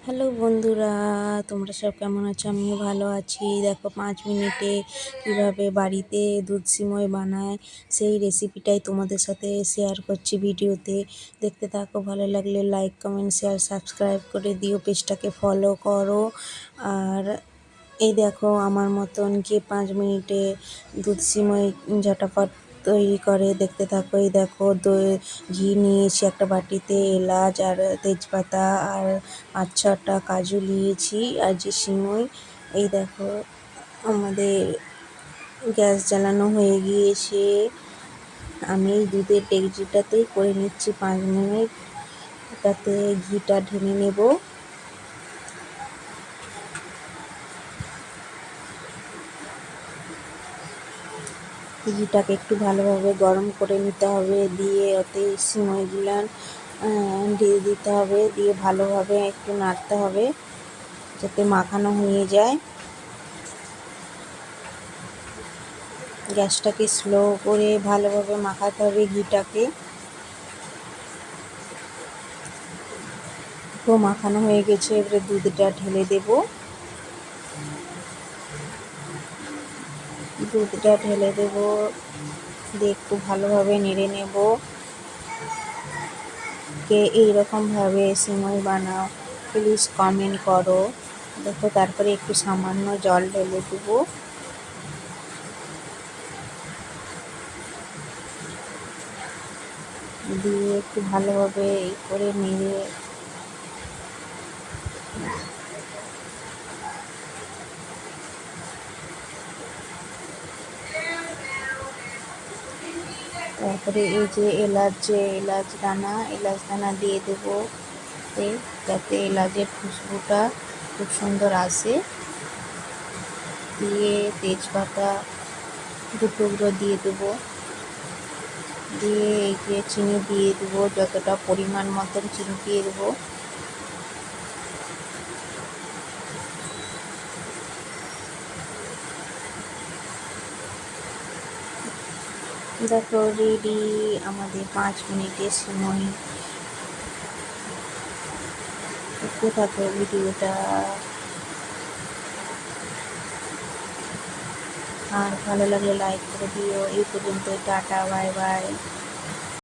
Hello বন্ধুরা, তোমরা সব কেমন আছো? আমিও ভালো আছি। দেখো 5 মিনিটে কিভাবে বাড়িতে দুধ সিমই বানায় সেই রেসিপিটাই তোমাদের সাথে শেয়ার করছি ভিডিওতে। দেখতে থাকো, ভালো লাগলে লাইক কমেন্ট শেয়ার সাবস্ক্রাইব করে দিও, পেজটাকে ফলো করো। আর এই দেখো আমার মতন কে 5 মিনিটে দুধ সিমই ঝটাফট তৈরি করে, দেখতে থাকো। এই দেখো ঘি নিয়েছি একটা বাটিতে, এলাচ আর তেজপাতা আর 5-6টা কাজু নিয়েছি আর যে সিমই। এই দেখো আমাদের গ্যাস জ্বালানো হয়ে গিয়েছে। আমি এই দুধের ডেকচিটাতেই করে নিচ্ছি 5 মিনিট। তাতে ঘিটা ঢেলে নেব। ঘিটাকে একটু ভালোভাবে গরম করে নিতে হবে, দিয়ে ওতে সিমইগুলো দিয়ে দিতে হবে, দিয়ে ভালোভাবে একটু নাড়তে হবে যাতে মাখানো হয়ে যায়। গ্যাসটাকে স্লো করে ভালোভাবে মাখাতে হবে ঘিটাকে। তো মাখানো হয়ে গেছে, এবারে দুধটা ঢেলে দেব। দিয়ে একটু ভালোভাবে নেড়ে নেব। কে এইরকমভাবে সিমই বানাও প্লিজ কমেন্ট করো। দেখো তারপরে একটু সামান্য জল ঢেলে দেবো। দিয়ে একটু ভালোভাবে করে নেড়ে তারপরে এই যে এলাচ দানা দিয়ে দেবো, যাতে এলাচের খুশবুটা খুব সুন্দর আসে। দিয়ে তেজপাতা 2 টুকরো দিয়ে দেবো। দিয়ে এই যে চিনি দিয়ে দেবো, যতটা পরিমাণ মতন চিনি দিয়ে দেবো। দেখো রেডি আমাদের 5 মিনিটে সিমই। দেখতে থাকো ভিডিওটা। আর ভালো লাগলে লাইক করে দিও। এই পর্যন্ত, টাটা, বাই বাই।